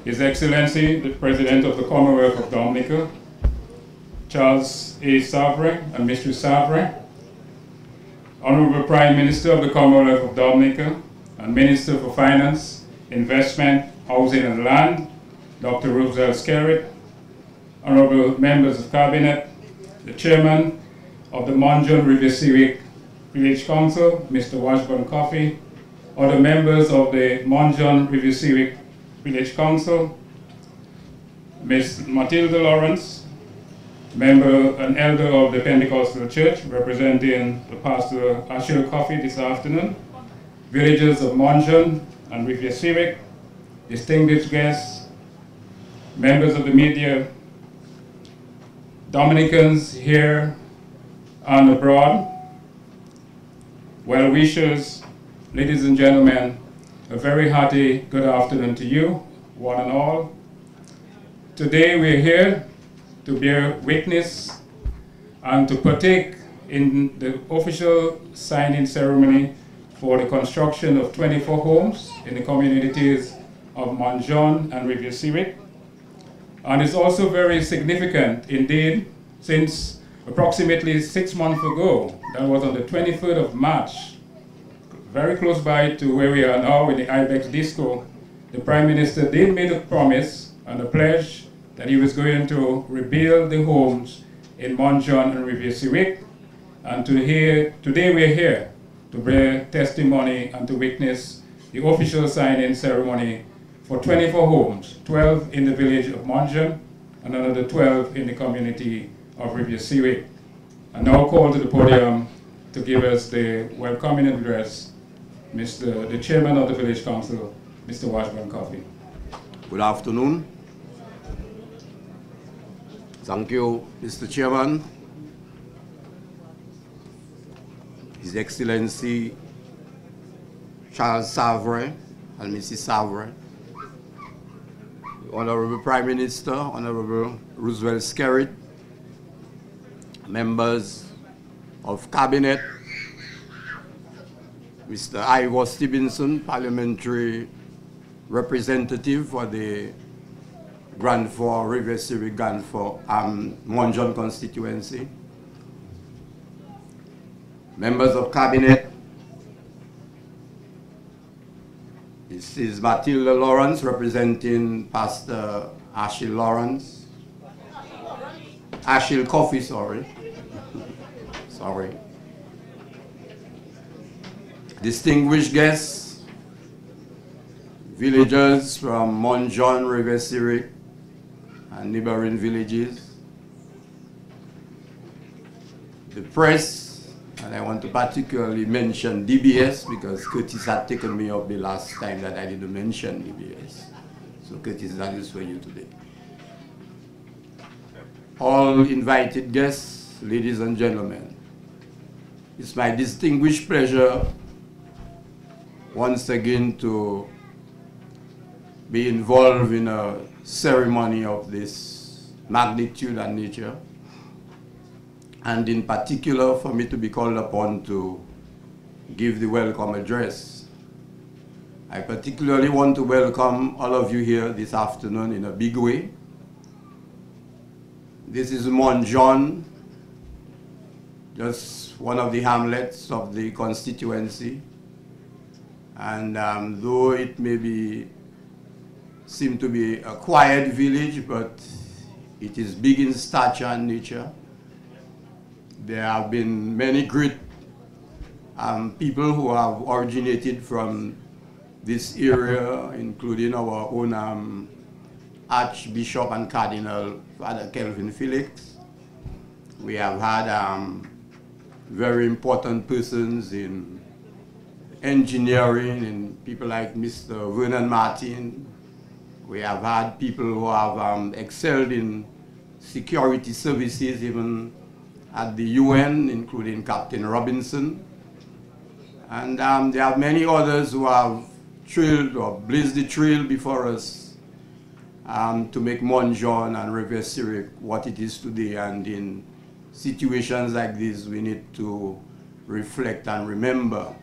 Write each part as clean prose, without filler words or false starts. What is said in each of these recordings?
His Excellency, the President of the Commonwealth of Dominica, Charles A. Savarin and Mistress Savarin, Honorable Prime Minister of the Commonwealth of Dominica and Minister for Finance, Investment, Housing and Land, Dr. Roosevelt Skerrit, Honorable Members of Cabinet, the Chairman of the Jaune Riviere Village Council, Mr. Washburn Coffey, other members of the Jaune Riviere Village Council, Ms. Matilda Lawrence, member and elder of the Pentecostal Church, representing the Pastor Achille Coffey this afternoon, villagers of Jaune and Riviere, distinguished guests, members of the media, Dominicans here and abroad, well-wishers, ladies and gentlemen, a very hearty good afternoon to you, one and all. Today we're here to bear witness and to partake in the official signing ceremony for the construction of 24 homes in the communities of Jaune and Riviere. And it's also very significant indeed, since approximately 6 months ago, that was on the 23rd of March, very close by to where we are now in the Ibex Disco, the Prime Minister did make a promise and a pledge that he was going to rebuild the homes in Jaune and Riviere. And today we're here to bear testimony and to witness the official signing ceremony for 24 homes, 12 in the village of Jaune and another 12 in the community of Riviere. I now call to the podium to give us the welcoming address the Chairman of the Village Council, Mr. Washburn Coffey. Good afternoon. Thank you, Mr. Chairman, His Excellency Charles Savarin and Mrs. Savarin, Honorable Prime Minister, Honorable Roosevelt Skerrit, members of Cabinet, Mr. Ivor Stevenson, Parliamentary Representative for the Grand Fort, Riviere Grand Fort, Jaune constituency, members of Cabinet, this is Matilda Lawrence representing Pastor Achille Lawrence. Achille Coffey, sorry. Sorry. Distinguished guests, villagers from Jaune, Riviere, and neighboring villages, the press, and I want to particularly mention DBS because Curtis had taken me up the last time that I didn't mention DBS. So Curtis, that is for you today. All invited guests, ladies and gentlemen, it's my distinguished pleasure once again to be involved in a ceremony of this magnitude and nature, and in particular for me to be called upon to give the welcome address. I particularly want to welcome all of you here this afternoon in a big way. This is Jaune, just one of the hamlets of the constituency. And though it may seem to be a quiet village, but it is big in stature and nature. There have been many great people who have originated from this area, including our own Archbishop and Cardinal, Father Kelvin Felix. We have had very important persons in engineering and people like Mr. Vernon Martin. We have had people who have excelled in security services, even at the UN, including Captain Robinson. And there are many others who have trailed or blazed the trail before us to make Jaune and Riviere what it is today. And in situations like this, we need to reflect and remember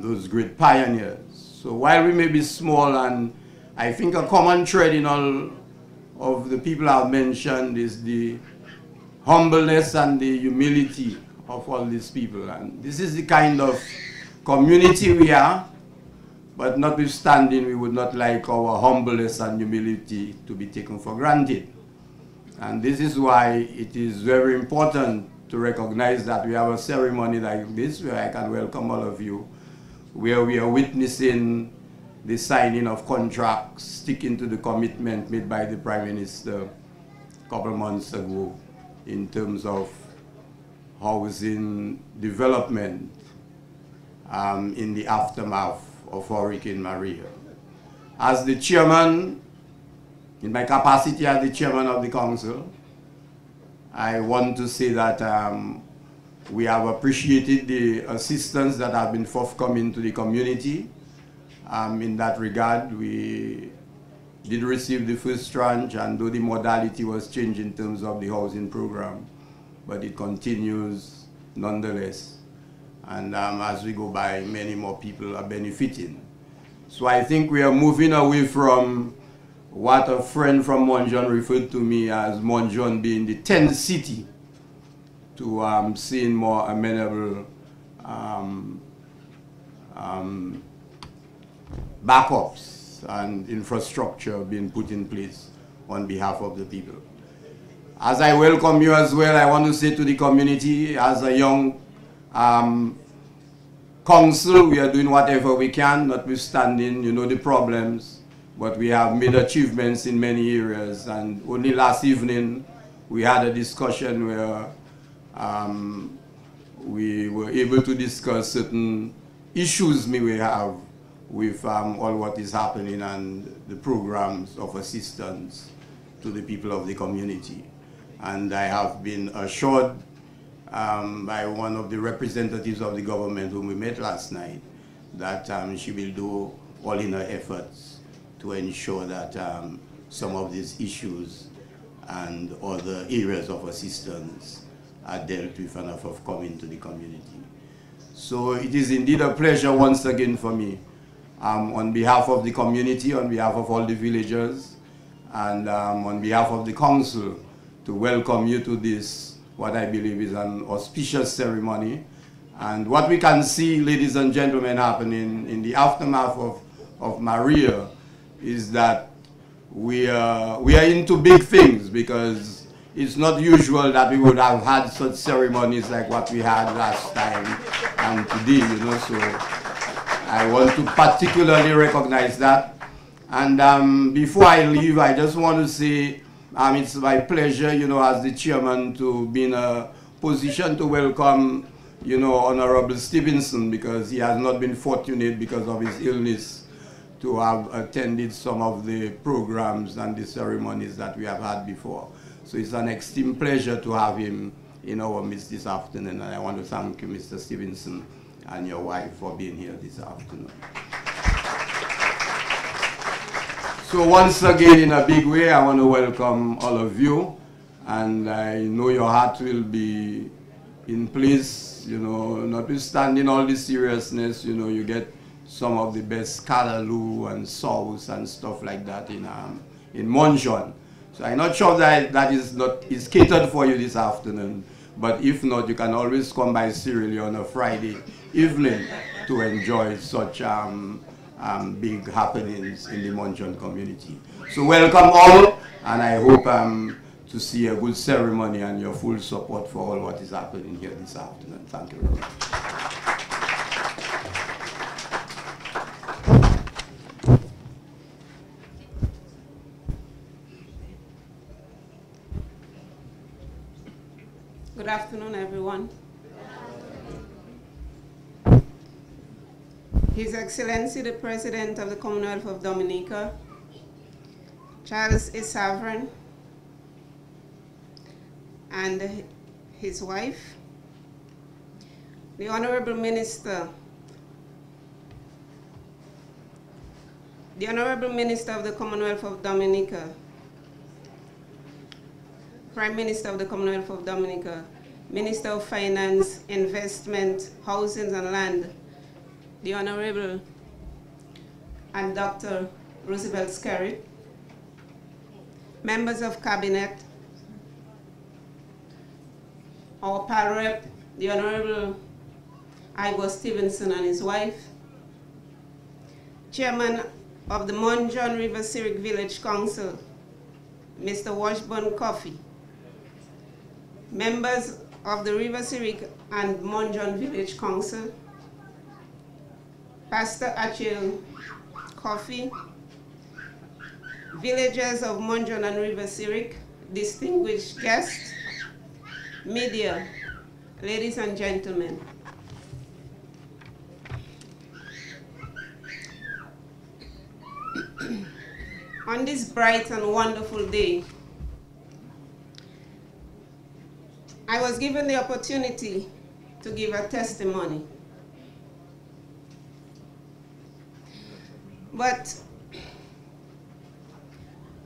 those great pioneers. So while we may be small and I think a common thread in all of the people I've mentioned is the humbleness and the humility of all these people. And this is the kind of community we are, but notwithstanding, we would not like our humbleness and humility to be taken for granted. And this is why it is very important to recognize that we have a ceremony like this, where I can welcome all of you, where we are witnessing the signing of contracts, sticking to the commitment made by the Prime Minister a couple months ago in terms of housing development in the aftermath of Hurricane Maria. As the chairman, in my capacity as the chairman of the council, I want to say that we have appreciated the assistance that have been forthcoming to the community. In that regard, we did receive the first tranche, and though the modality was changed in terms of the housing program, but it continues nonetheless. And as we go by, many more people are benefiting. So I think we are moving away from what a friend from Morne referred to me as Morne being the 10th city, to seeing more amenable backups and infrastructure being put in place on behalf of the people. As I welcome you as well, I want to say to the community, as a young council, we are doing whatever we can, notwithstanding, you know, the problems, but we have made achievements in many areas. And only last evening, we had a discussion where we were able to discuss certain issues we have with all what is happening and the programs of assistance to the people of the community. And I have been assured by one of the representatives of the government whom we met last night that she will do all in her efforts to ensure that some of these issues and other areas of assistance are dealt with and are forthcoming to the community. So it is indeed a pleasure once again for me, on behalf of the community, on behalf of all the villagers, and on behalf of the council, to welcome you to this, what I believe is an auspicious ceremony. And what we can see, ladies and gentlemen, happening in the aftermath of Maria is that we are into big things, because it's not usual that we would have had such ceremonies like what we had last time and today, you know. So I want to particularly recognize that. And before I leave, I just want to say it's my pleasure, you know, as the chairman, to be in a position to welcome, you know, Honorable Stevenson, because he has not been fortunate because of his illness to have attended some of the programs and the ceremonies that we have had before. So it's an extreme pleasure to have him in our midst this afternoon, and I want to thank you, Mr. Stevenson, and your wife for being here this afternoon. So once again, in a big way, I want to welcome all of you, and I know your heart will be in place, you know, notwithstanding all the seriousness, you know, you get some of the best callaloo and sauce and stuff like that in Morne. So I'm not sure that is catered for you this afternoon, but if not, you can always come by Cyrique on a Friday evening to enjoy such big happenings in the Morne community. So welcome all, and I hope to see a good ceremony and your full support for all what is happening here this afternoon. Thank you very much. Good afternoon, everyone. His Excellency, the President of the Commonwealth of Dominica, Charles A. Savarin, and his wife, the Honorable Minister of the Commonwealth of Dominica, Prime Minister of the Commonwealth of Dominica, Minister of Finance, Investment, Housing and Land, the Honorable and Dr. Roosevelt Skerrit, members of cabinet, our pal rep, the Honorable Igor Stevenson and his wife, chairman of the Morne River Cyrique Village Council, Mr. Washburn Coffey, members of the River Cyrique and Morne Village Council, Pastor Achille Coffey, villagers of Morne and River Cyrique, distinguished guests, media, ladies and gentlemen. On this bright and wonderful day, I was given the opportunity to give a testimony. But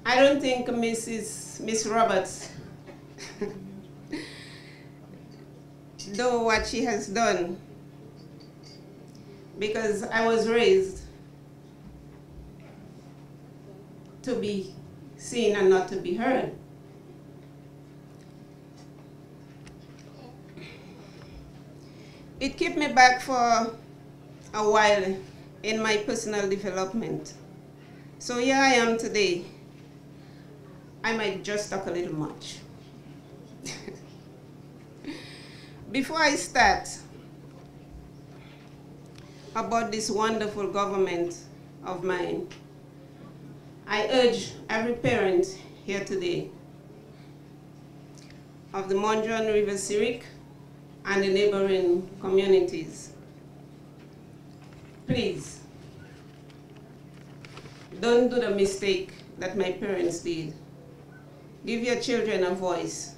I don't think Miss Roberts do what she has done, because I was raised to be seen and not to be heard. It kept me back for a while in my personal development. So here I am today. I might just talk a little much. Before I start about this wonderful government of mine, I urge every parent here today of the Morne River Cyrique and the neighboring communities, please, don't do the mistake that my parents did. Give your children a voice.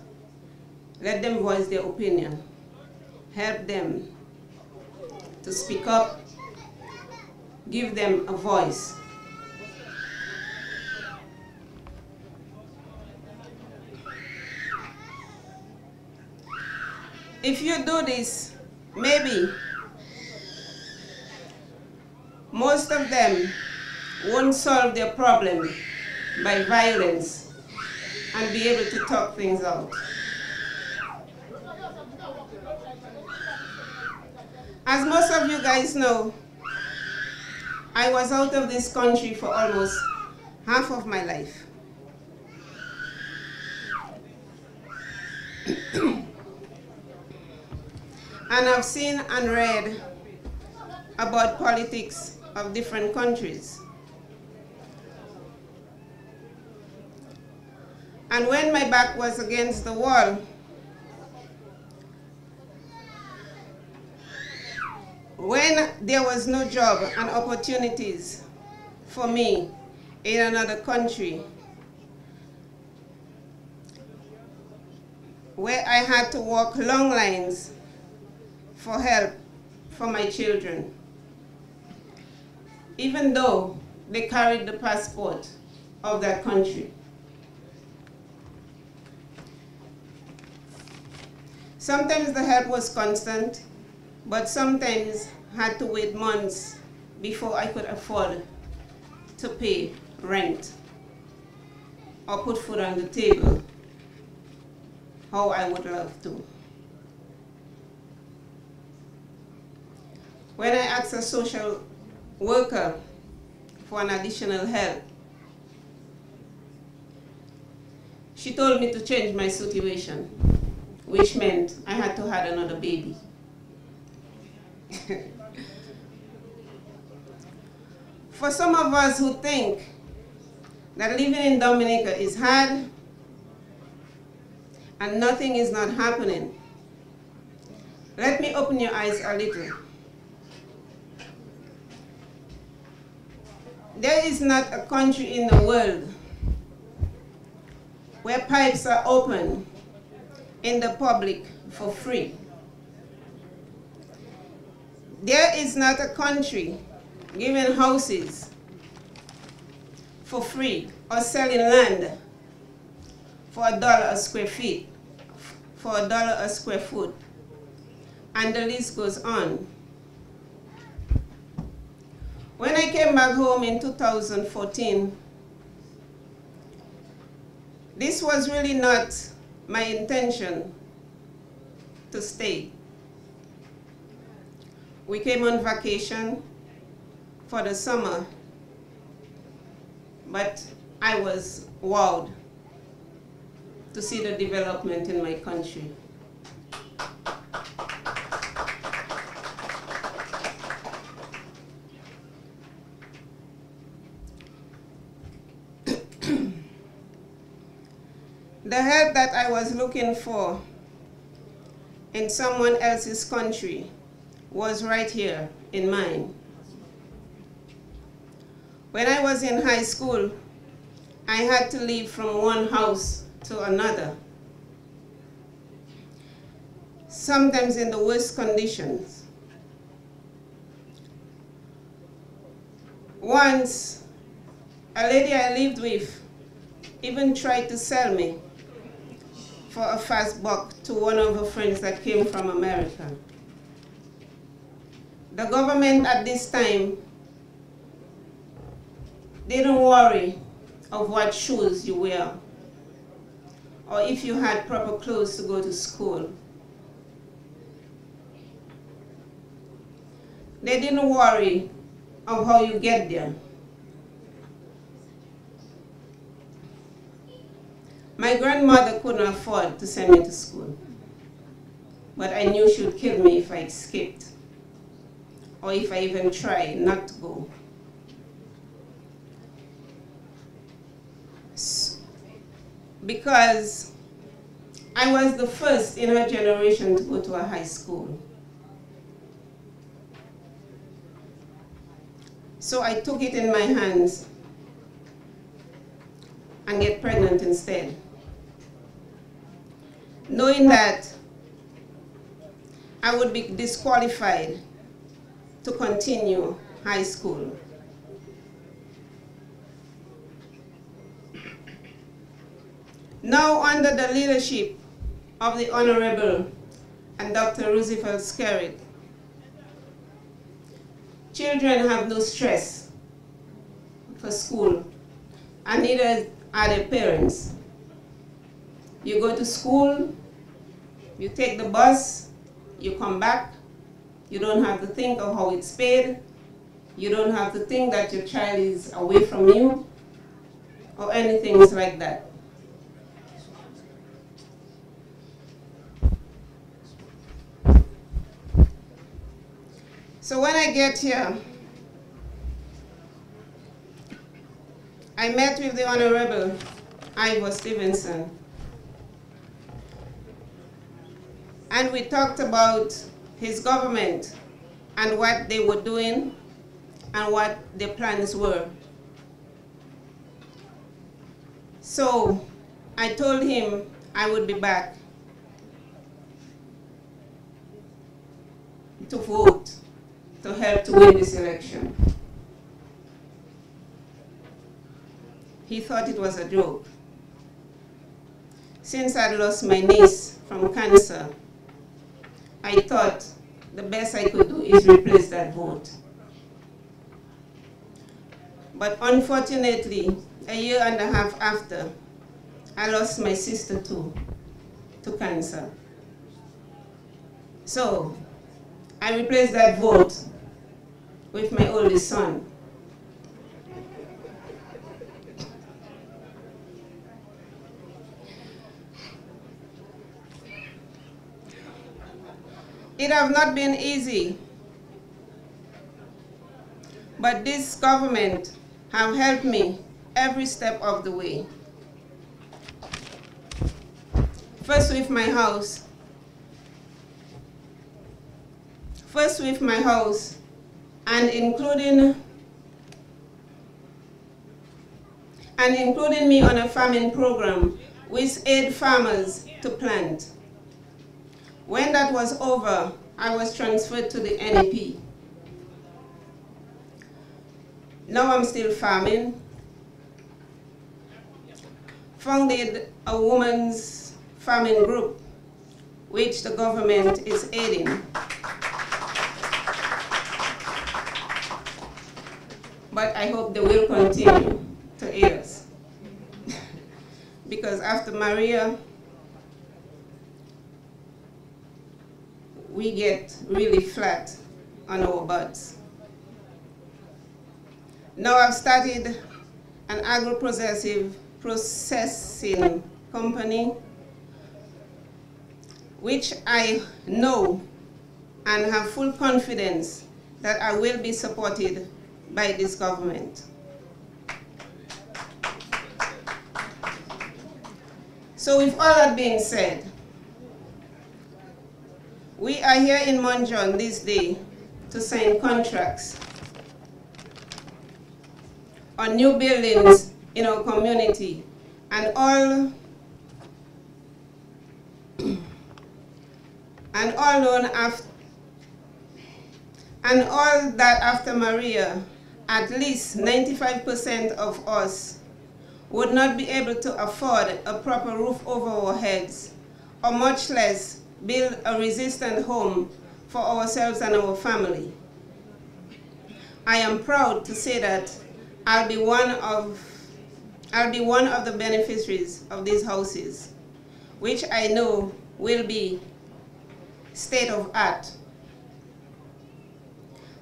Let them voice their opinion. Help them to speak up. Give them a voice. If you do this, maybe most of them won't solve their problem by violence and be able to talk things out. As most of you guys know, I was out of this country for almost half of my life. And I've seen and read about politics of different countries. And when my back was against the wall, when there was no job and opportunities for me in another country, where I had to walk long lines for help for my children, even though they carried the passport of that country. Sometimes the help was constant, but sometimes had to wait months before I could afford to pay rent or put food on the table, how I would love to. When I asked a social worker for an additional help, she told me to change my situation, which meant I had to have another baby. For some of us who think that living in Dominica is hard and nothing is not happening, let me open your eyes a little. There is not a country in the world where pipes are open in the public for free. There is not a country giving houses for free or selling land for $1 a square feet, for $1 a square foot, and the list goes on. When I came back home in 2014, this was really not my intention to stay. We came on vacation for the summer, but I was wowed to see the development in my country. The help that I was looking for in someone else's country was right here in mine. When I was in high school, I had to leave from one house to another, sometimes in the worst conditions. Once, a lady I lived with even tried to sell me for a fast buck to one of her friends that came from America. The government at this time didn't worry of what shoes you wear or if you had proper clothes to go to school. They didn't worry of how you get there. My grandmother couldn't afford to send me to school, but I knew she would kill me if I escaped, or if I even tried not to go. Because I was the first in her generation to go to a high school. So I took it in my hands and get pregnant instead, knowing that I would be disqualified to continue high school. Now, under the leadership of the Honorable and Dr. Roosevelt Skerrit, children have no stress for school, and neither are their parents. You go to school, you take the bus, you come back, you don't have to think of how it's paid, you don't have to think that your child is away from you, or anything like that. So when I get here, I met with the Honorable Ivor Stevenson, and we talked about his government and what they were doing and what their plans were. So I told him I would be back to vote to help to win this election. He thought it was a joke. Since I'd lost my niece from cancer, I thought the best I could do is replace that vote. But unfortunately, a year and a half after, I lost my sister too, to cancer. So I replaced that vote with my oldest son. It has not been easy, but this government have helped me every step of the way. First with my house. And including me on a farming program which aid farmers to plant. When that was over, I was transferred to the NEP. Now I'm still farming. Founded a women's farming group, which the government is aiding. but I hope they will continue to aid us. Because after Maria, we get really flat on our butts. Now I've started an agro-processing company, which I know and have full confidence that I will be supported by this government. So with all that being said, we are here in Morne this day to sign contracts on new buildings in our community, and all that after Maria, at least 95% of us would not be able to afford a proper roof over our heads, or much less build a resistant home for ourselves and our family. I am proud to say that I'll be one of the beneficiaries of these houses, which I know will be state of art.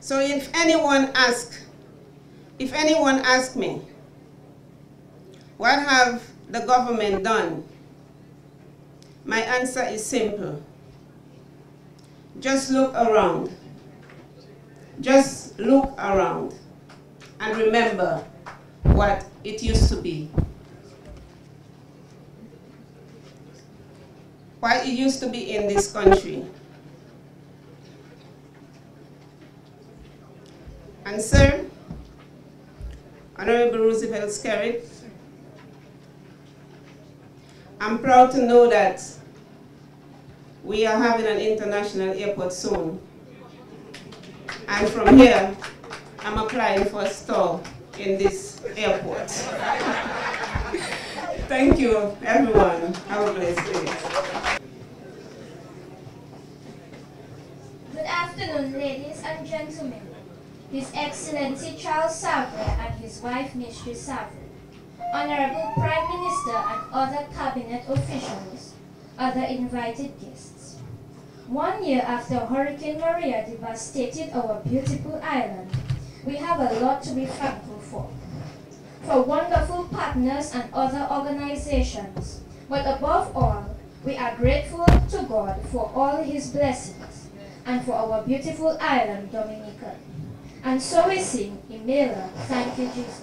So if anyone asks me, what have the government done? My answer is simple. Just look around. Just look around and remember what it used to be. What it used to be in this country. And sir, Honorable Roosevelt Skerrit, I'm proud to know that we are having an international airport soon. And from here, I'm applying for a stall in this airport. Thank you, everyone. Have a blessed day. Good afternoon, ladies and gentlemen. His Excellency Charles Savarin and his wife, Mistress Savarin, Honorable Prime Minister and other cabinet officials, other invited guests. 1 year after Hurricane Maria devastated our beautiful island, we have a lot to be thankful for wonderful partners and other organizations, but above all, we are grateful to God for all His blessings and for our beautiful island, Dominica. And so we sing, Imela, thank you, Jesus.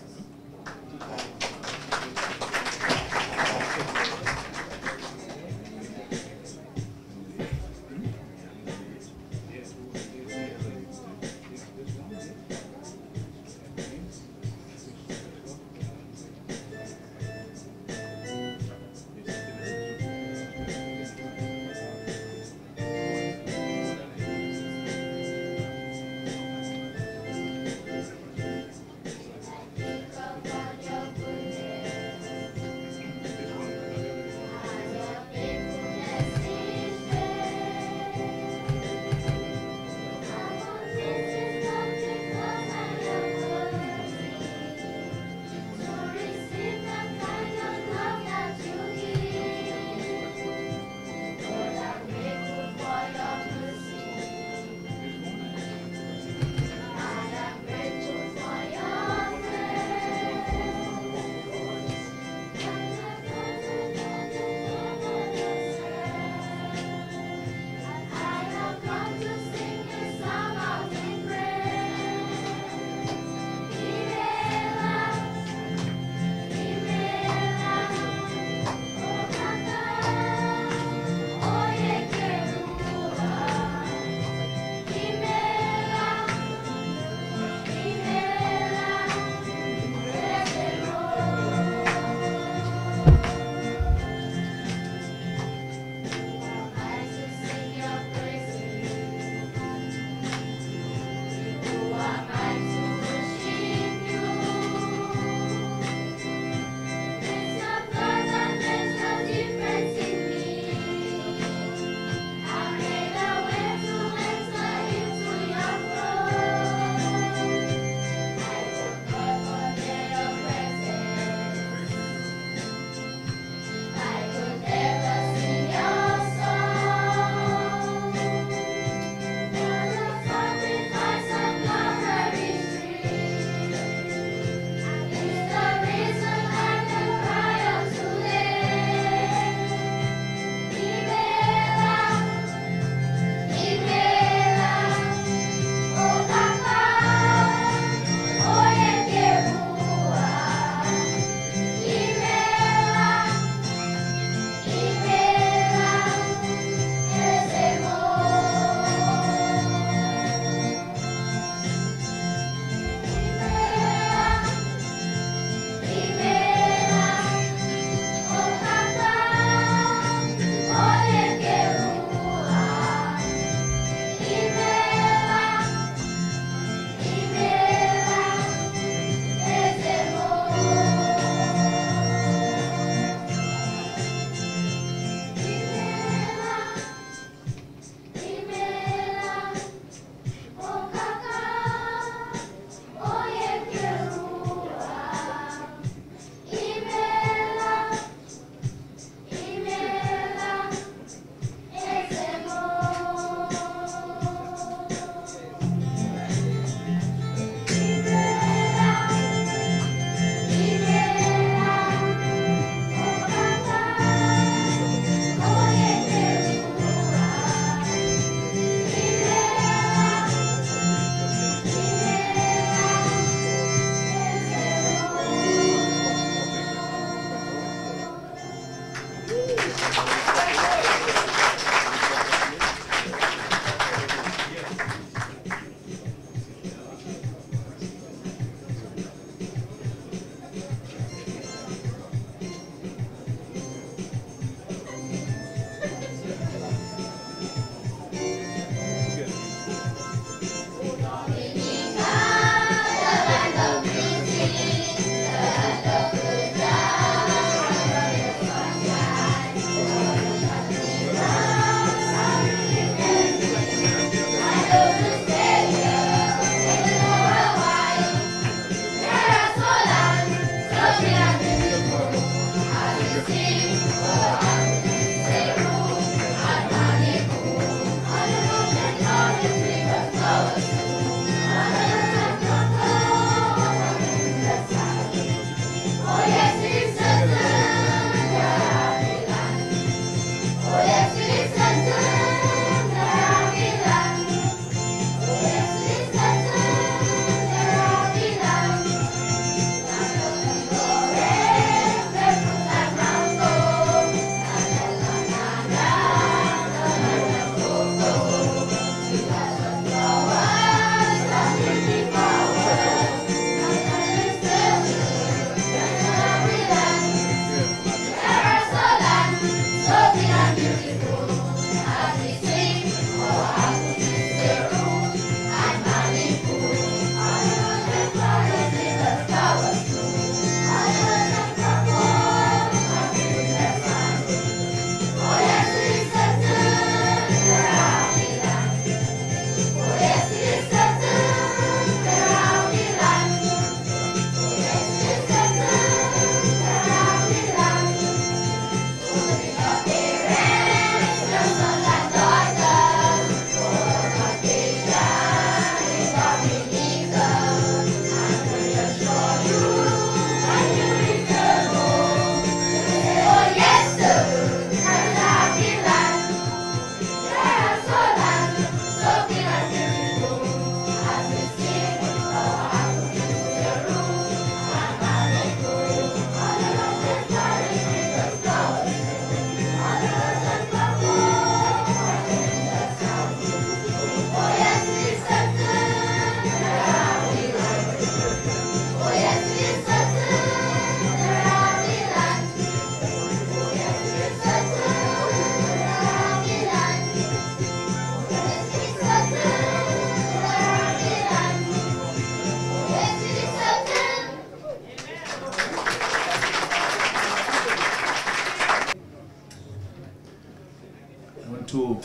to,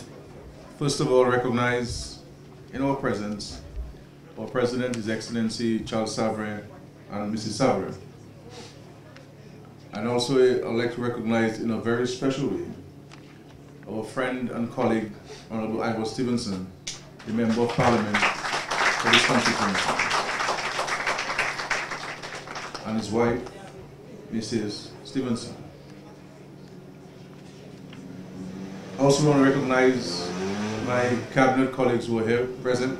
first of all, recognize in our presence our President, His Excellency Charles Savarin and Mrs. Savarin. And also, I'd like to recognize in a very special way our friend and colleague, Honorable Ivor Stevenson, the Member of Parliament for this constituency, and his wife, Mrs. Stevenson. I also want to recognize my cabinet colleagues who are here present.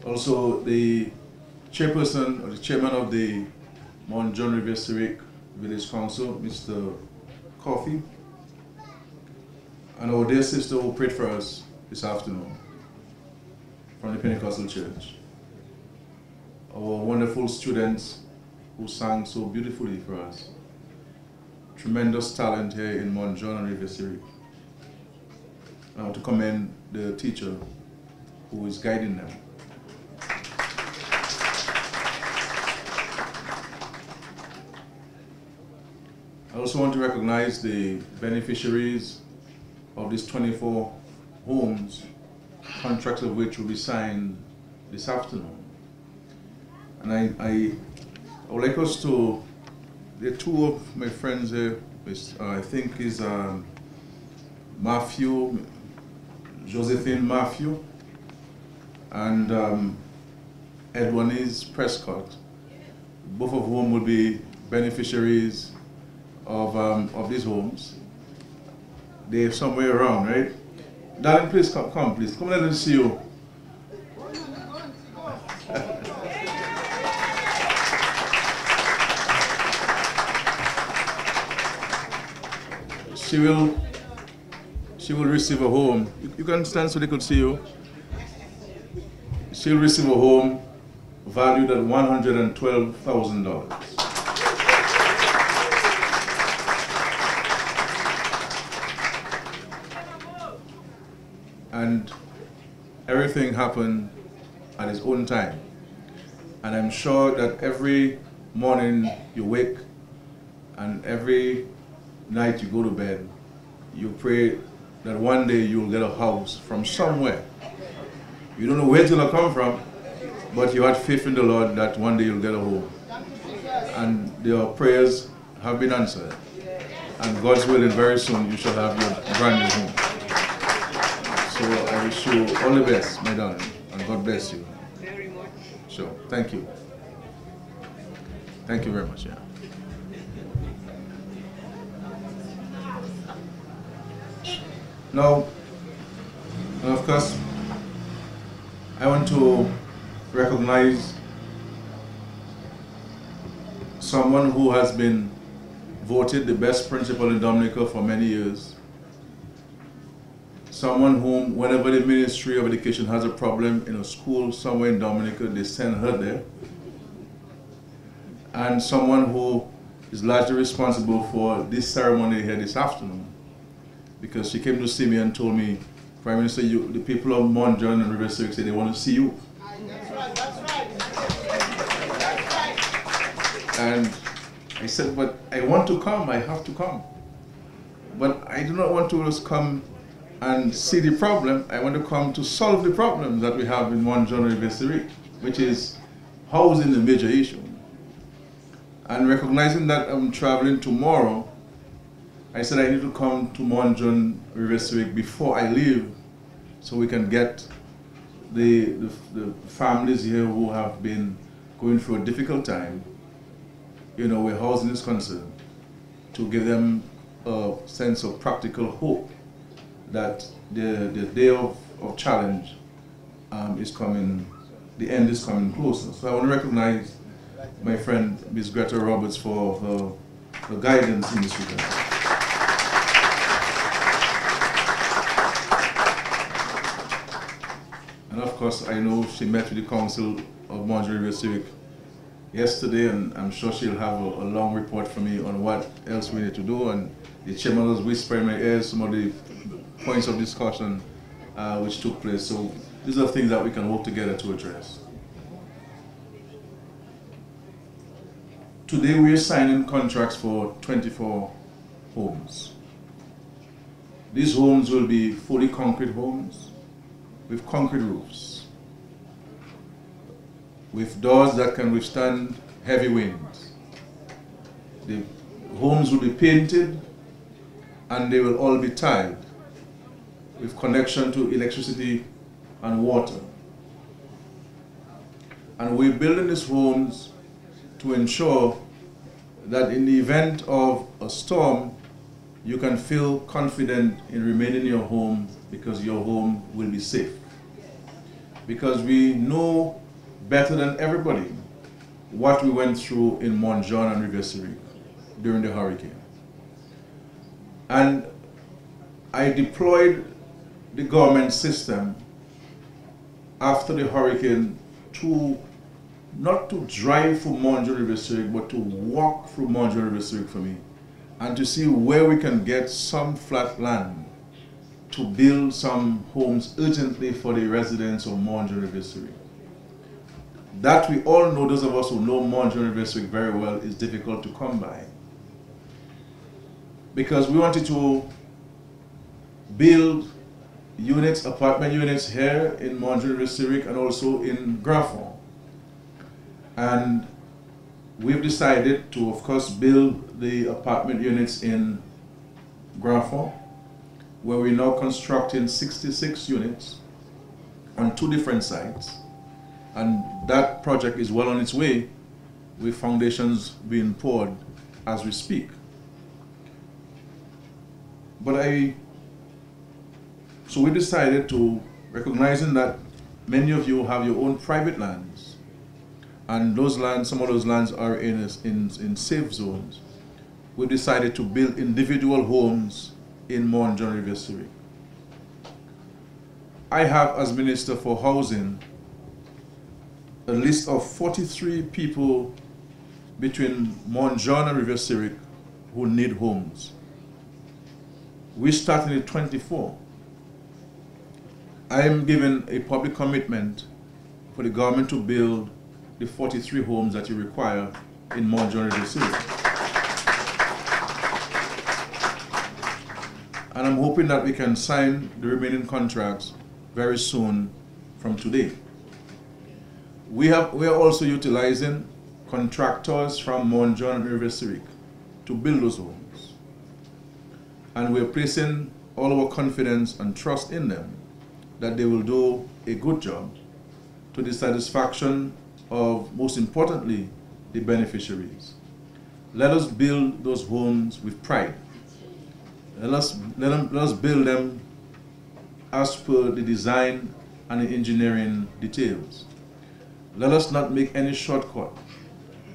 Also the chairperson or the chairman of the Morne Riviere Cyrique Village Council, Mr. Coffey, and our dear sister who prayed for us this afternoon from the Pentecostal Church. Our wonderful students who sang so beautifully for us. Tremendous talent here in Morne and Riviere Cyrique. I want to commend the teacher who is guiding them. I also want to recognize the beneficiaries of these 24 homes, contracts of which will be signed this afternoon. And I would like us to, there are two of my friends here, I think is Matthew, Josephine Matthew, and Edwaniz Prescott, both of whom will be beneficiaries of these homes. They're somewhere around, right? Darling, please come, please. Come let us see you. She will receive a home. You can stand so they could see you. She'll receive a home valued at $112,000. And everything happened at its own time. And I'm sure that every morning you wake and every night you go to bed, you pray that one day you'll get a house from somewhere. You don't know where it's gonna come from, but you had faith in the Lord that one day you'll get a home. And your prayers have been answered. And God's willing, very soon you shall have your brand new home. So I wish you all the best, my darling, and God bless you. Very much. Sure, thank you. Thank you very much, yeah. Now, of course, I want to recognize someone who has been voted the best principal in Dominica for many years. Someone whom, whenever the Ministry of Education has a problem in a school somewhere in Dominica, they send her there. And someone who is largely responsible for this ceremony here this afternoon, because she came to see me and told me, Prime Minister, the people of Morne and Riviere Cyrique say they want to see you. That's right, that's right. That's right. And I said, but I want to come, I have to come. But I do not want to just come and see the problem. I want to come to solve the problem that we have in Morne and Riviere Cyrique, which is housing the major issue. And recognizing that I'm traveling tomorrow, I said I need to come to Morne and Riviere Cyrique before I leave, so we can get the families here who have been going through a difficult time, you know, where housing is concerned, to give them a sense of practical hope that the day of challenge is coming, the end is coming closer. So I want to recognize my friend Ms. Greta Roberts for her guidance in this regard. And of course, I know she met with the Council of Morne and Riviere Cyrique yesterday, and I'm sure she'll have a long report for me on what else we need to do. And the chairman was whispering in my ears some of the points of discussion which took place. So these are things that we can work together to address. Today we are signing contracts for 24 homes. These homes will be fully concrete homes with concrete roofs, with doors that can withstand heavy winds. The homes will be painted and they will all be tiled with connection to electricity and water. And we're building these homes to ensure that in the event of a storm, you can feel confident in remaining in your home because your home will be safe. Because we know better than everybody what we went through in Morne, Jaune, and Riviere Cyrique during the hurricane. And I deployed the government system after the hurricane to not to drive through Morne, Jaune, Riviere Cyrique, but to walk through Morne, Jaune, Riviere Cyrique for me, and to see where we can get some flat land to build some homes urgently for the residents of Morne, Jaune, Riviere Cyrique. That we all know, those of us who know Morne, Jaune, Riviere Cyrique very well, is difficult to come by. Because we wanted to build units, apartment units here in Morne, Jaune, Riviere Cyrique and also in Grafton. And we've decided to, of course, build the apartment units in Grafton, where we're now constructing 66 units on 2 different sites. And that project is well on its way, with foundations being poured as we speak. So we decided to, recognizing that many of you have your own private lands, and those lands, some of those lands are in safe zones, we decided to build individual homes in Morne, Jaune, Riviere Cyrique. I have, as Minister for Housing, a list of 43 people between Morne, Jaune, and Riviere Cyrique who need homes. We started at 24. I am given a public commitment for the government to build the 43 homes that you require in Morne, Jaune, Riviere Cyrique. And I'm hoping that we can sign the remaining contracts very soon from today. We are also utilizing contractors from Morne, Jaune, and Riviere Cyrique to build those homes. And we're placing all our confidence and trust in them that they will do a good job to the satisfaction of, most importantly, the beneficiaries. Let us build those homes with pride. Let us build them as per the design and the engineering details. Let us not make any shortcut.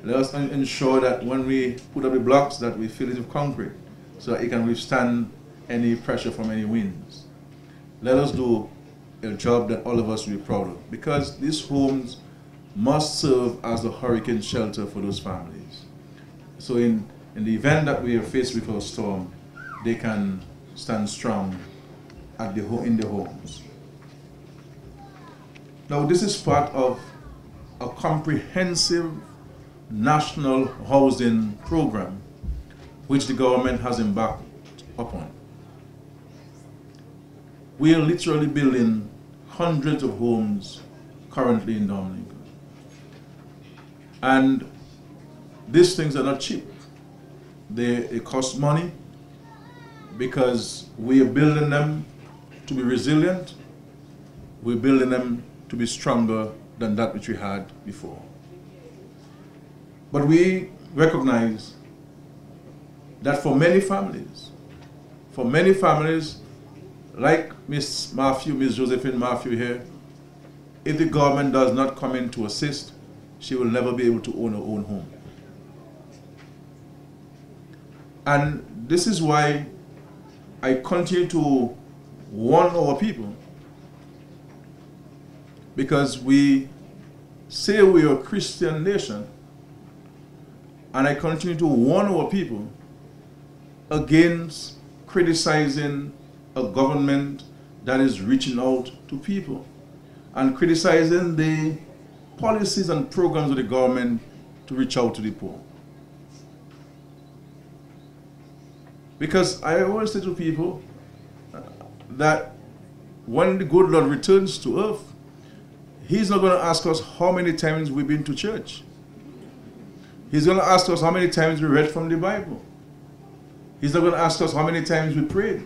Let us ensure that when we put up the blocks that we fill it with concrete so that it can withstand any pressure from any winds. Let us do a job that all of us will be proud of, because these homes must serve as a hurricane shelter for those families. So in the event that we are faced with a storm, they can stand strong in the homes. Now, this is part of a comprehensive national housing program which the government has embarked upon. We are literally building hundreds of homes currently in Dominica. And these things are not cheap. They cost money because we are building them to be resilient. We're building them to be stronger than that which we had before. But we recognize that for many families, like Miss Josephine Matthew here, if the government does not come in to assist, she will never be able to own her own home. And this is why I continue to warn our people, because we say we are a Christian nation, and I continue to warn our people against criticizing a government that is reaching out to people and criticizing the policies and programs of the government to reach out to the poor. Because I always say to people, that when the good Lord returns to earth, He's not going to ask us how many times we've been to church. He's going to ask us how many times we read from the Bible. He's not going to ask us how many times we prayed.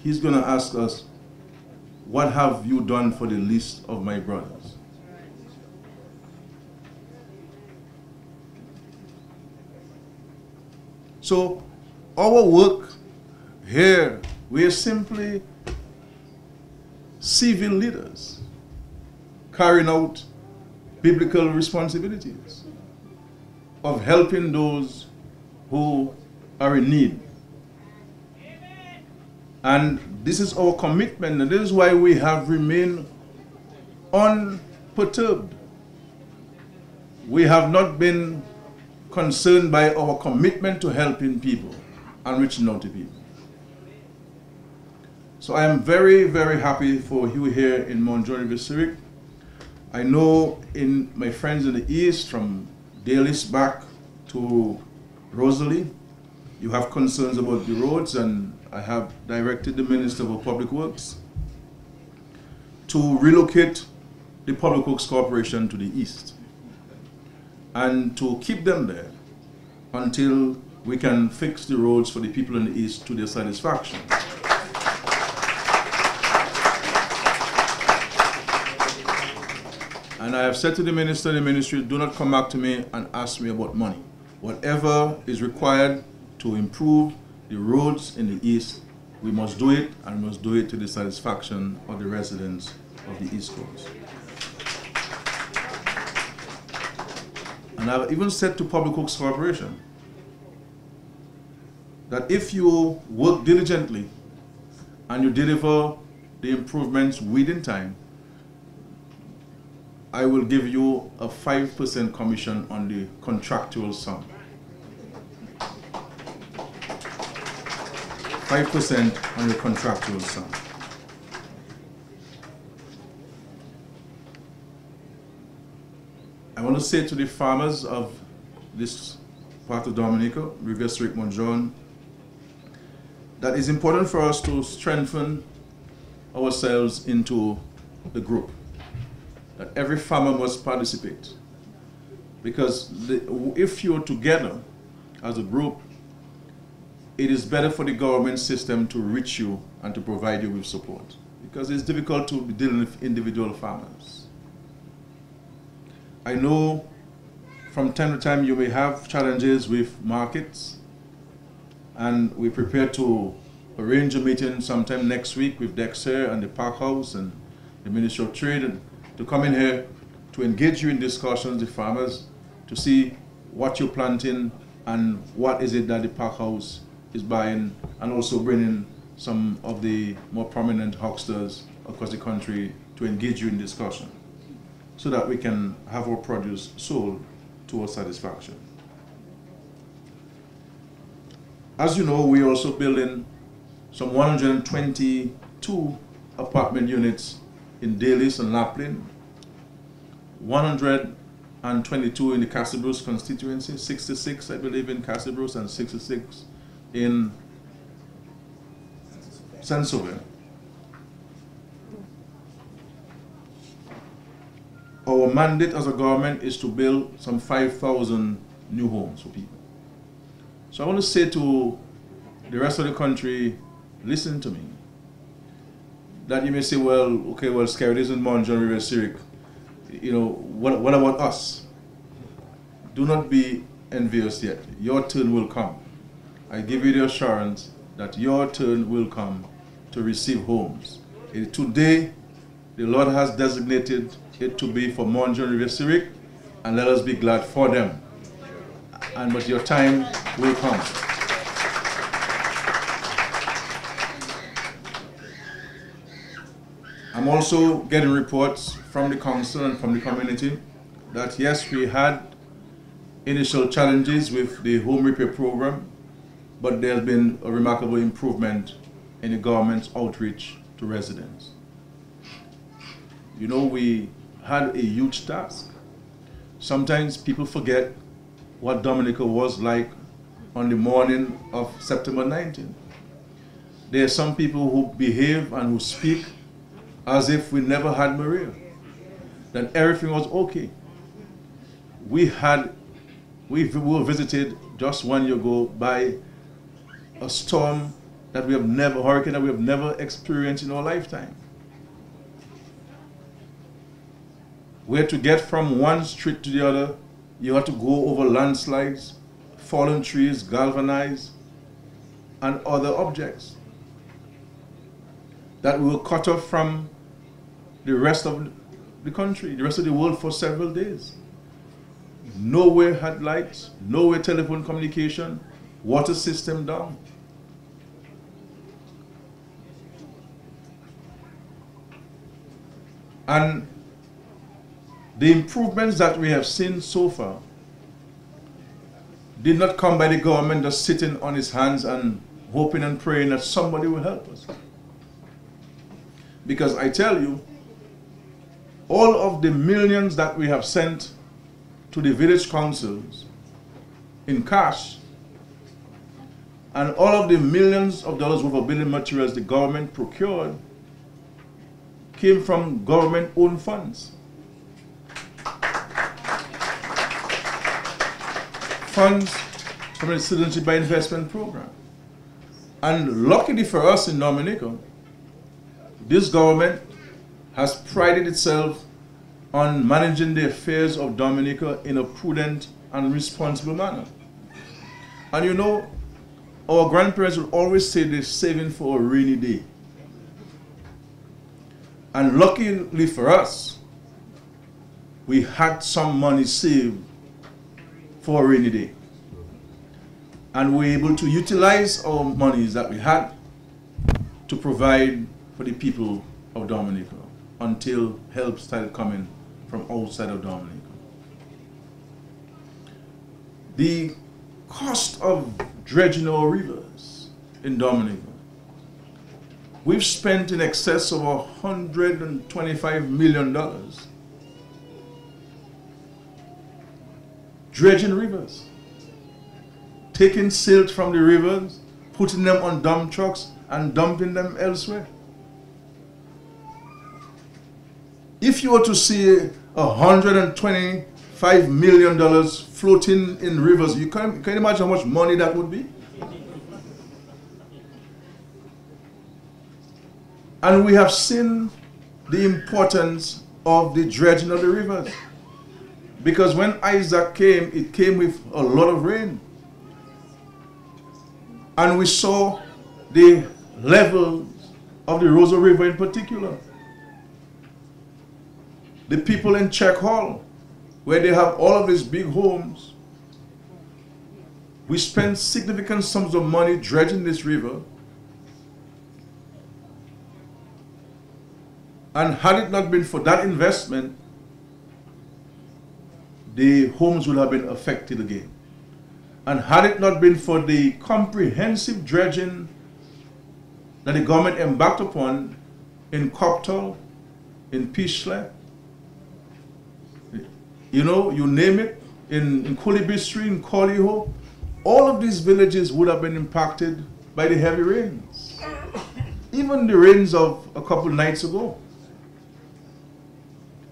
He's going to ask us, what have you done for the least of my brothers? So our work here, we are simply civil leaders carrying out biblical responsibilities of helping those who are in need. And this is our commitment, and this is why we have remained unperturbed. We have not been concerned by our commitment to helping people and reaching out to people. So I am very, very happy for you here in Jaune, Cyrique. I know in my friends in the East, from Dalis back to Rosalie, you have concerns about the roads, and I have directed the Minister of Public Works to relocate the Public Works Corporation to the East and to keep them there until we can fix the roads for the people in the East to their satisfaction. And I have said to the Minister and the Ministry, do not come back to me and ask me about money. Whatever is required to improve the roads in the East, we must do it, and we must do it to the satisfaction of the residents of the East Coast. And I've even said to Public Works Corporation that if you work diligently and you deliver the improvements within time, I will give you a 5% commission on the contractual sum. 5% on the contractual sum. I want to say to the farmers of this part of Dominica, Riviere, Cyrique, Jaune, that it's important for us to strengthen ourselves into the group. That every farmer must participate. Because if you're together as a group, it is better for the government system to reach you and to provide you with support. Because it's difficult to be dealing with individual farmers. I know from time to time you may have challenges with markets, and we prepare to arrange a meeting sometime next week with Dexter and the Park House and the Ministry of Trade, and to come in here to engage you in discussions with farmers to see what you're planting and what is it that the Park House is buying, and also bringing some of the more prominent hucksters across the country to engage you in discussion so that we can have our produce sold to our satisfaction. As you know, we're also building some 122 apartment units in Dalis and Laplin, 122 in the Castle Bruce constituency, 66 I believe in Castle Bruce and 66 in Savarin. Our mandate as a government is to build some 5,000 new homes for people. So I want to say to the rest of the country, listen to me. That you may say, well, okay, well, Skerrit isn't Jaune, Riviere, Cyrique. You know, what about us? Do not be envious yet. Your turn will come. I give you the assurance that your turn will come to receive homes. Today, the Lord has designated it to be for Jaune, Riviere, Cyrique, and let us be glad for them. But your time will come. I'm also getting reports from the council and from the community that yes, we had initial challenges with the home repair program, but there's been a remarkable improvement in the government's outreach to residents. You know, we had a huge task. Sometimes people forget what Dominica was like on the morning of September 19th. there are some people who behave and who speak as if we never had Maria, that everything was okay. We were visited just 1 year ago by a storm that we have never, hurricane that we have never experienced in our lifetime. Where to get from one street to the other, you have to go over landslides, fallen trees, galvanized, and other objects that we were cut off from the rest of the country, the rest of the world for several days. Nowhere had lights, nowhere telephone communication, water system down. And the improvements that we have seen so far did not come by the government just sitting on its hands and hoping and praying that somebody will help us. Because I tell you, all of the millions that we have sent to the village councils in cash, and all of the millions of dollars worth of building materials the government procured came from government-owned funds. Funds from the Citizenship by Investment Program. And luckily for us in Dominica, this government has prided itself on managing the affairs of Dominica in a prudent and responsible manner. And you know, our grandparents would always say they're saving for a rainy day. And luckily for us, we had some money saved for a rainy day. And we were able to utilize our monies that we had to provide for the people of Dominica until help started coming from outside of Dominica. The cost of dredging our rivers in Dominica, we've spent in excess of $125 million dredging rivers, taking silt from the rivers, putting them on dump trucks and dumping them elsewhere. If you were to see $125 million floating in rivers, you can imagine how much money that would be? And we have seen the importance of the dredging of the rivers. Because when Isaac came, it came with a lot of rain. And we saw the levels of the Roosevelt River in particular. The people in Czech Hall, where they have all of these big homes, we spent significant sums of money dredging this river. And had it not been for that investment, the homes would have been affected again. And had it not been for the comprehensive dredging that the government embarked upon in Coptal, in Pishle, you know, you name it, in Kulibistri, in Koliho, all of these villages would have been impacted by the heavy rains. Even the rains of a couple nights ago.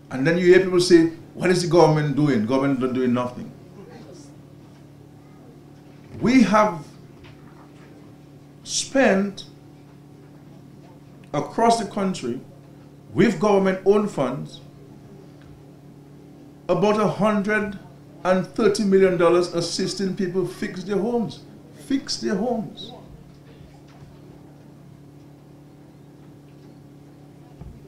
And then you hear people say, what is the government doing? Government not doing nothing. We have spent across the country with government-owned funds about $130 million assisting people fix their homes. Fix their homes.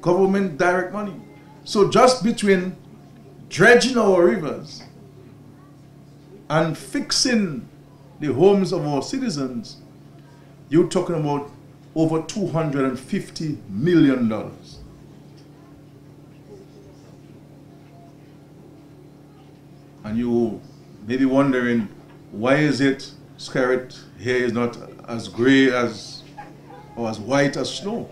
Government direct money. So just between dredging our rivers and fixing the homes of our citizens, you're talking about over $250 million. And you may be wondering, why is it Skerrit here is not as gray as or as white as snow?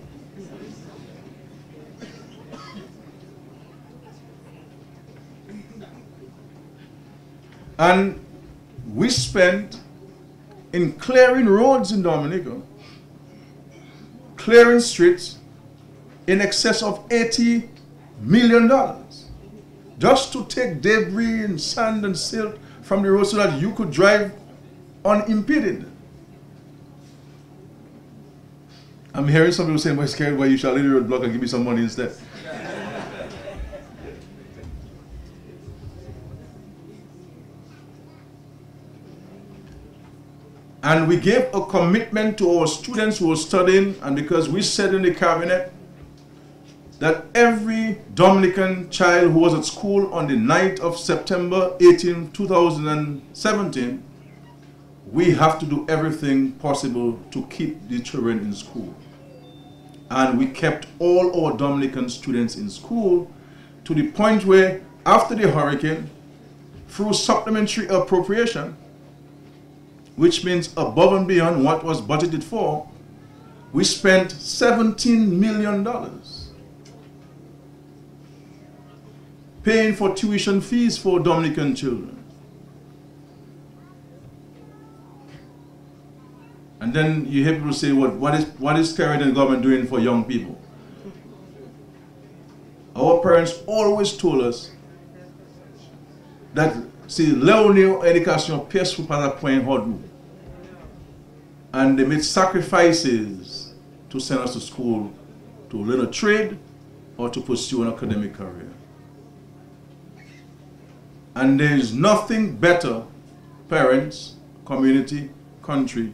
And we spent in clearing roads in Dominica clearing streets in excess of $80 million just to take debris and sand and silt from the road so that you could drive unimpeded. I'm hearing some people saying, well, Skerrit, why you shall leave the roadblock and give me some money instead. And we gave a commitment to our students who were studying, and because we said in the cabinet that every Dominican child who was at school on the night of September 18, 2017, we have to do everything possible to keep the children in school. And we kept all our Dominican students in school to the point where after the hurricane, through supplementary appropriation, which means above and beyond what was budgeted for, we spent $17 million paying for tuition fees for Dominican children. And then you hear people say, what is Skerrit and the government doing for young people? Our parents always told us that, see, Leonel education pierce para point hard. And they made sacrifices to send us to school to learn a trade or to pursue an academic career. And there is nothing better, parents, community, country,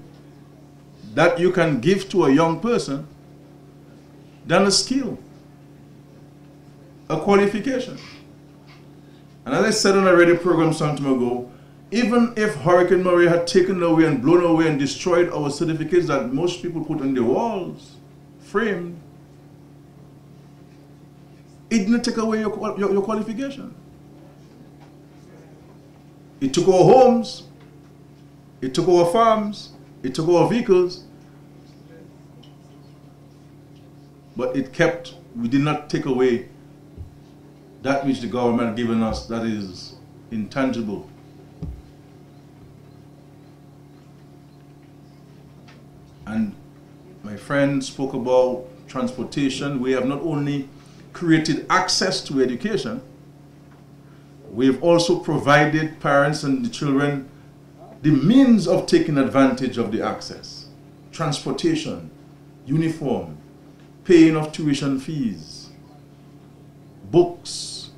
that you can give to a young person than a skill, a qualification. And as I said on a radio program some time ago, even if Hurricane Maria had taken away and blown away and destroyed our certificates that most people put on their walls, framed, it didn't take away your qualification. It took our homes, it took our farms, it took our vehicles, but we did not take away that which the government had given us that is intangible. And my friend spoke about transportation. We have not only created access to education, we have also provided parents and the children the means of taking advantage of the access. Transportation, uniform, paying of tuition fees, books,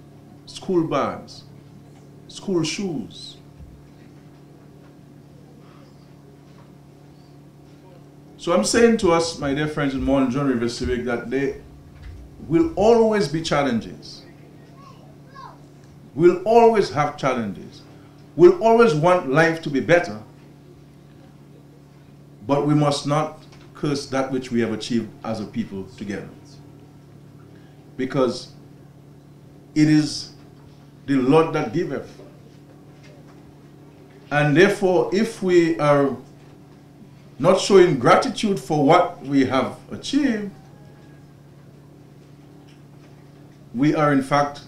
school bags, school shoes. So I'm saying to us, my dear friends in Morne, Jaune, Riviere, Cyrique, that there will always be challenges. We'll always have challenges. We'll always want life to be better. But we must not curse that which we have achieved as a people together. Because it is the Lord that giveth. And therefore, if we are not showing gratitude for what we have achieved, we are in fact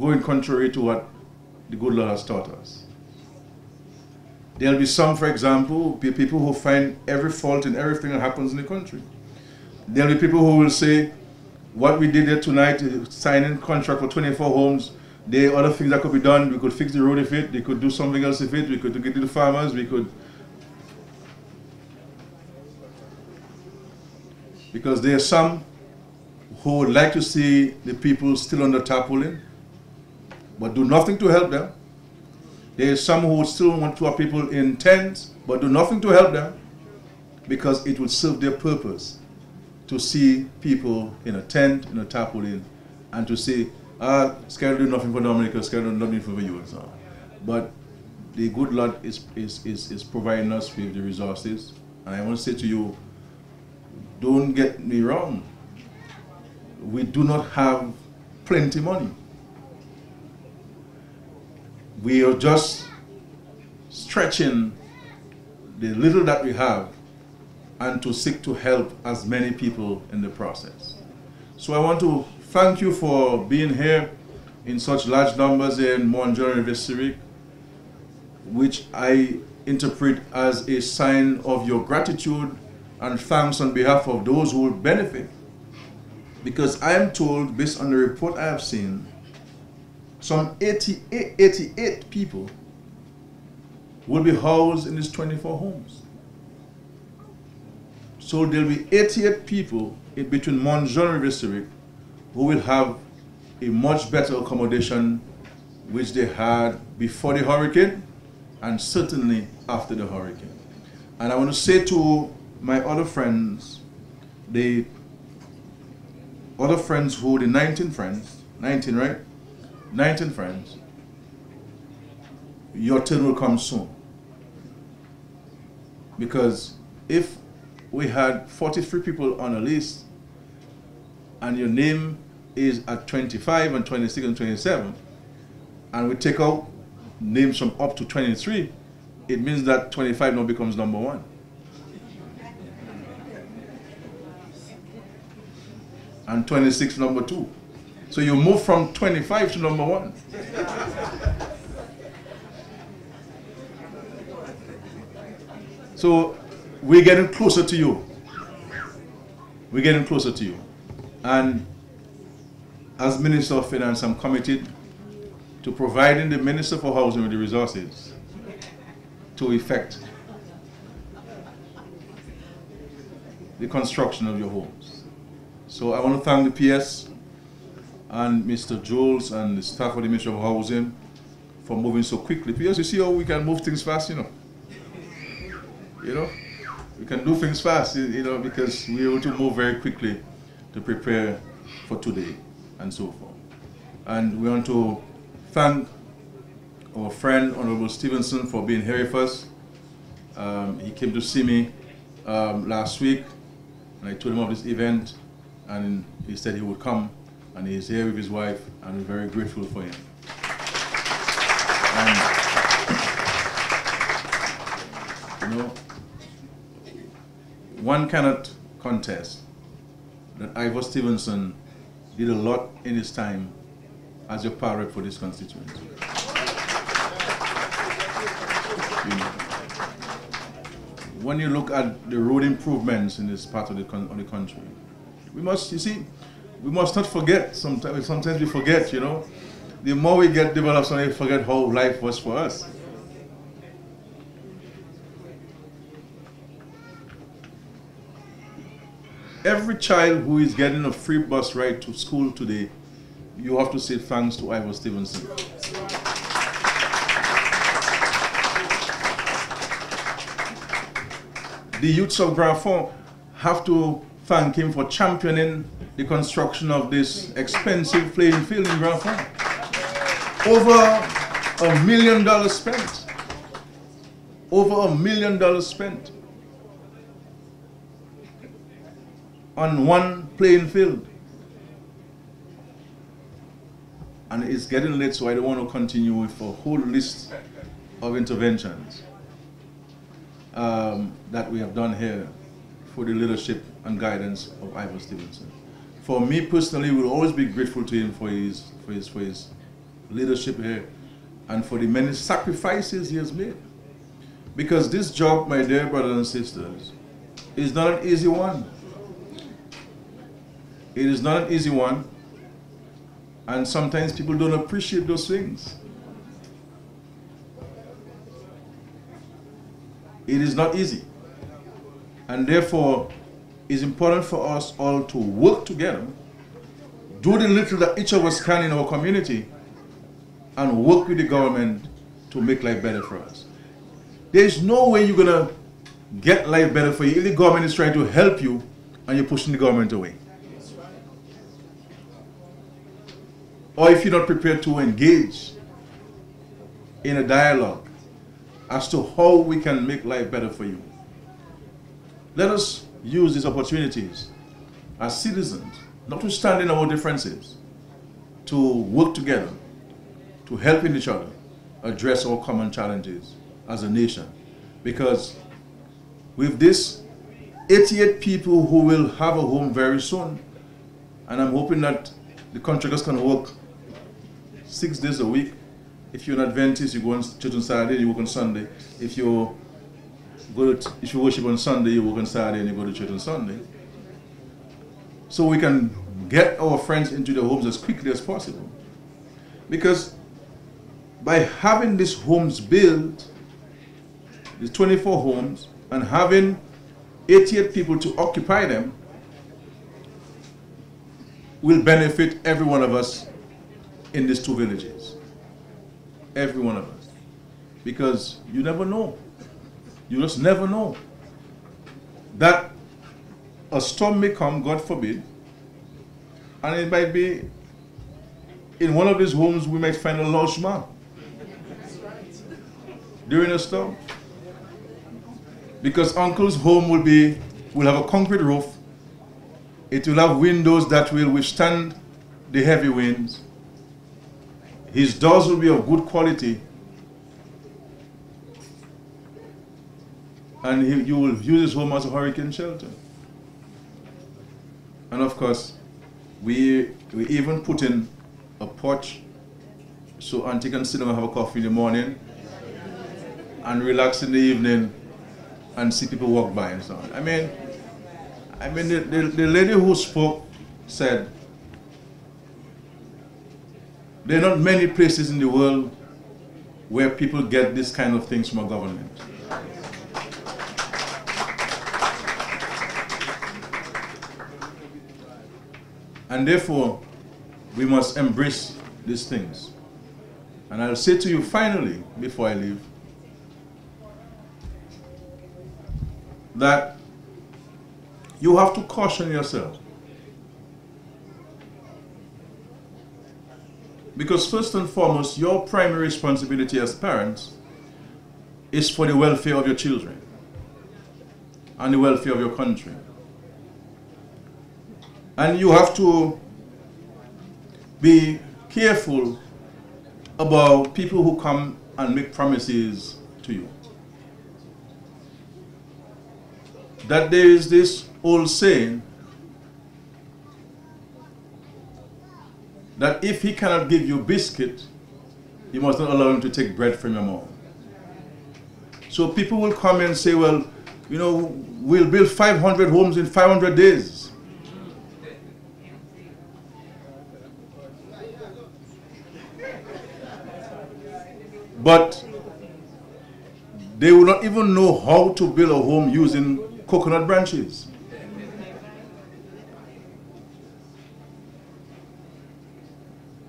going contrary to what the good Lord has taught us. There'll be some, for example, people who find every fault in everything that happens in the country. There'll be people who will say, what we did here tonight, signing contract for 24 homes, there are other things that could be done. We could fix the road if it, they could do something else if it, we could get to the farmers, we could. Because there are some who would like to see the people still under tarpaulin, but do nothing to help them. There are some who would still want to have people in tents, but do nothing to help them, because it would serve their purpose to see people in a tent, in a tarpaulin, and to say, Skerrit do nothing for Dominica, Skerrit do nothing for you and so on. But the good Lord is providing us with the resources. And I want to say to you, don't get me wrong, we do not have plenty money. We are just stretching the little that we have and to seek to help as many people in the process. So I want to thank you for being here in such large numbers in Morne, Jaune, Riviere, Cyrique, which I interpret as a sign of your gratitude and thanks on behalf of those who will benefit. Because I am told, based on the report I have seen, some 88 people will be housed in these 24 homes. So there will be 88 people in between Morne, Jaune, Riviere, Cyrique who will have a much better accommodation which they had before the hurricane and certainly after the hurricane. And I want to say to my other friends, the other friends who, the 19 friends, 19, right? 19 friends, your turn will come soon. Because if we had 43 people on a list and your name is at 25 and 26 and 27, and we take out names from up to 23, it means that 25 now becomes number 1. And 26 number 2. So you move from 25 to number 1. So we're getting closer to you. We're getting closer to you. And as Minister of Finance, I'm committed to providing the Minister for Housing with the resources to effect the construction of your homes. So I want to thank the PS and Mr. Jules and the staff of the Ministry of Housing for moving so quickly. PS, you see how we can move things fast, you know? You know? We can do things fast, you know, because we're able to move very quickly to prepare for today and so forth. And we want to thank our friend, Honorable Stevenson, for being here with us. He came to see me last week, and I told him of this event, and he said he would come, and he's here with his wife, and we're very grateful for him. And, you know, one cannot contest that Ivor Stevenson did a lot in his time as your power rep for this constituency. You know, when you look at the road improvements in this part of the country, we must, you see, we must not forget. Sometimes we forget, you know. The more we get developed, sometimes we forget how life was for us. Every child who is getting a free bus ride to school today, you have to say thanks to Ivor Stevenson. The youths of Grand Fond have to thank him for championing the construction of this expensive playing field in Grand Fond. Over $1 million spent. Over $1 million spent on one playing field. And it's getting late, so I don't want to continue with a whole list of interventions that we have done here for the leadership and guidance of Ivor Stevenson. For me personally, we'll always be grateful to him for his leadership here and for the many sacrifices he has made. Because this job, my dear brothers and sisters, is not an easy one. It is not an easy one, and sometimes people don't appreciate those things. It is not easy, and therefore it's important for us all to work together, do the little that each of us can in our community, and work with the government to make life better for us. There is no way you're going to get life better for you if the government is trying to help you and you're pushing the government away. Or if you're not prepared to engage in a dialogue as to how we can make life better for you. Let us use these opportunities as citizens, notwithstanding our differences, to work together, to help each other address our common challenges as a nation. Because with this 88 people who will have a home very soon, and I'm hoping that the contractors can work 6 days a week If you're an Adventist, you go on church on Saturday, you work on Sunday. If you worship on Sunday, you work on Saturday and you go to church on Sunday. So we can get our friends into their homes as quickly as possible. Because by having these homes built, these 24 homes, and having 88 people to occupy them, will benefit every one of us in these 2 villages. Every one of us. Because you never know. You just never know that a storm may come, God forbid, and it might be in one of these homes we might find a lodgement during a storm. Because uncle's home will have a concrete roof. It will have windows that will withstand the heavy winds. His doors will be of good quality. And you will use his home as a hurricane shelter. And of course, we even put in a porch so Auntie can sit down and have a coffee in the morning and relax in the evening and see people walk by and so on. I mean, the lady who spoke said, there are not many places in the world where people get this kind of things from a government. And therefore, we must embrace these things. And I'll say to you finally, before I leave, that you have to caution yourself. Because first and foremost, your primary responsibility as parents is for the welfare of your children and the welfare of your country. And you have to be careful about people who come and make promises to you. That there is this old saying that if he cannot give you biscuit, you must not allow him to take bread from your mouth. So people will come and say, well, you know, we'll build 500 homes in 500 days. But they will not even know how to build a home using coconut branches.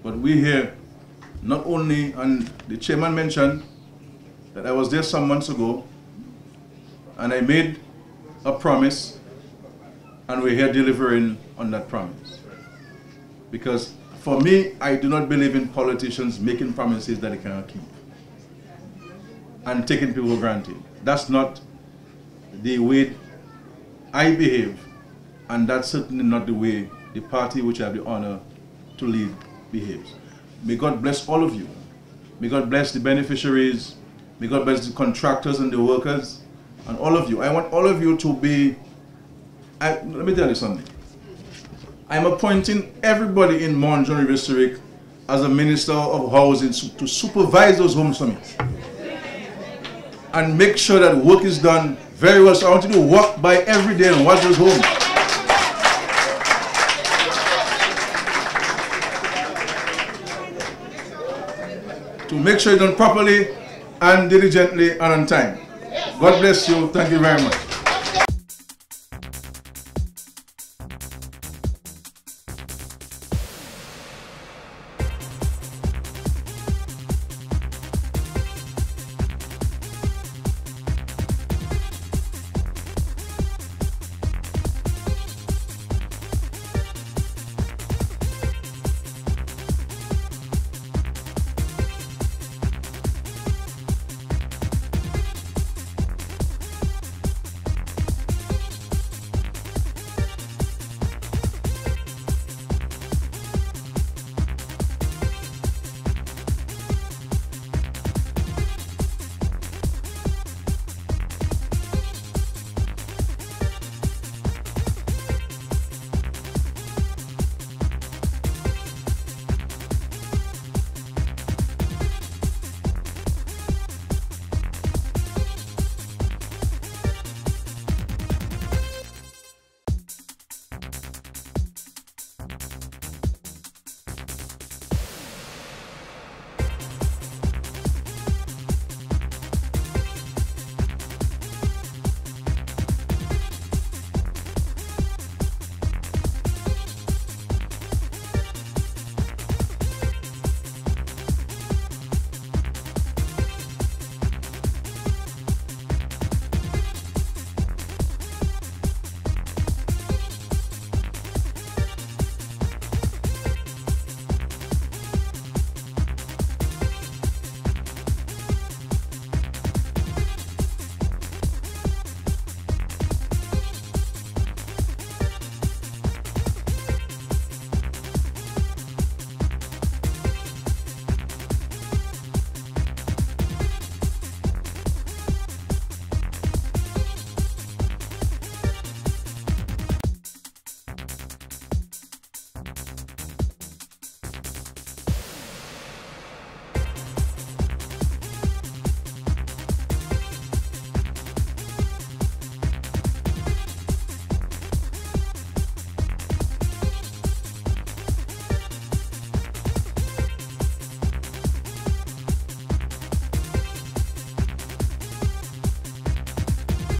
But we here, not only, and the chairman mentioned that I was there some months ago, and I made a promise, and we're here delivering on that promise. Because for me, I do not believe in politicians making promises that they cannot keep and taking people for granted. That's not the way I behave, and that's certainly not the way the party which I have the honor to lead behaves. May God bless all of you. May God bless the beneficiaries. May God bless the contractors and the workers and all of you. I want all of you to be, let me tell you something. I'm appointing everybody in Morne, Jaune, Riviere, Cyrique as a Minister of Housing to supervise those homes for me and make sure that work is done very well. So I want you to walk by every day and watch those homes. To make sure it's done properly and diligently and on time. God bless you. Thank you very much.